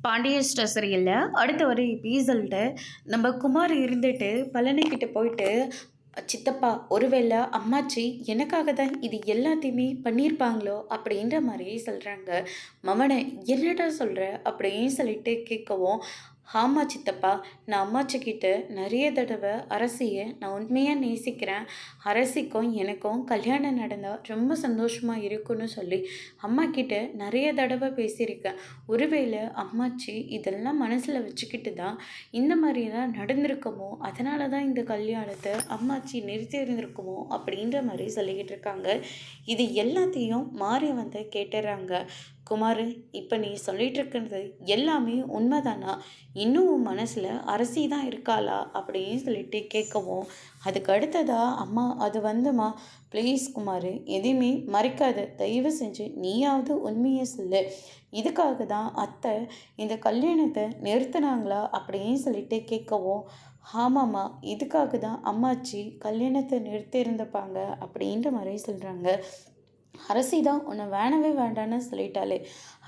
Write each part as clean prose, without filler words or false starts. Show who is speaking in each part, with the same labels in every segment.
Speaker 1: Pandian store சீரியலில் அடுத்த ஒரு எபிசோட நம்ம குமார் இருந்துட்டு பழனிக்கிட்ட போயிட்டு, சித்தப்பா ஒருவேளை அம்மாச்சி எனக்காக தான் இது எல்லாத்தையுமே பண்ணியிருப்பாங்களோ அப்படின்ற மாதிரி சொல்கிறாங்க. மவனை என்னடா சொல்கிற அப்படின்னு சொல்லிட்டு கேட்கவும், ஆமா சித்தப்பா, நான் அம்மாச்சிக்கிட்ட நிறைய தடவை அரசியை நான் உண்மையாக நேசிக்கிறேன், அரசிக்கும் எனக்கும் கல்யாணம் நடந்தால் ரொம்ப சந்தோஷமாக இருக்குன்னு சொல்லி அம்மா கிட்ட நிறைய தடவை பேசியிருக்கேன். ஒருவேளை அம்மாச்சி இதெல்லாம் மனசில் வச்சுக்கிட்டு தான் இந்த மாதிரியெல்லாம் நடந்திருக்குமோ, அதனால தான் இந்த கல்யாணத்தை அம்மாச்சி நிறுத்தி இருந்திருக்குமோ அப்படின்ற மாதிரி சொல்லிக்கிட்டு இருக்காங்க. இது எல்லாத்தையும் மாறி வந்து கேட்டுறாங்க. குமார், இப்போ நீ சொல்லிட்டு இருக்கிறது எல்லாமே உண்மைதானா? இன்னும் உன் மனசில் அரசி தான் இருக்காளா அப்படின்னு சொல்லிட்டு கேட்கவும், அதுக்கு அடுத்ததா அம்மா அது வந்துமா, ப்ளீஸ் குமார், எதையுமே மறைக்காத, தயவு செஞ்சு நீயாவது உண்மையை சொல்லு. இதுக்காக தான் அத்தை இந்த கல்யாணத்தை நிறுத்தினாங்களா அப்படின்னு சொல்லிட்டு கேட்கவும், ஆமாம்மா, இதுக்காக தான் அம்மாச்சி கல்யாணத்தை நிறுத்தி இருந்துப்பாங்க அப்படின்ற மாதிரி சொல்கிறாங்க. அரசி தான் உன்னை வேணவே வேண்டான்னு சொல்லிட்டாளே,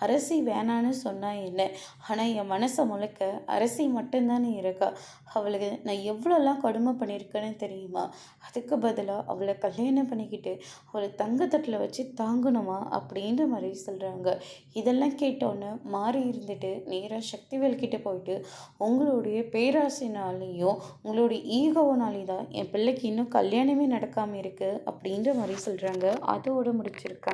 Speaker 1: அரசி வேணான்னு சொன்னா என்ன? ஆனால் என் மனசை முழுக்க அரசி மட்டும்தானே இருக்கா. அவளுக்கு நான் எவ்வளோலாம் கொடுமை பண்ணியிருக்கேன்னு தெரியுமா? அதுக்கு பதிலாக அவளை கல்யாணம் பண்ணிக்கிட்டு அவளை தங்கத்தட்டில் வச்சு தாங்கணுமா அப்படின்ற மாதிரி சொல்கிறாங்க. இதெல்லாம் கேட்டோன்னே மாறி இருந்துட்டு நேராக சக்திவேல் கிட்ட போயிட்டு, உங்களுடைய பேராசைனாலேயும் உங்களுடைய ஈகோனாலே தான் என் பிள்ளைக்கு இன்னும் கல்யாணமே நடக்காமல் இருக்குது அப்படின்ற மாதிரி சொல்கிறாங்க. அதோடு முடிச்சிருக்காங்க.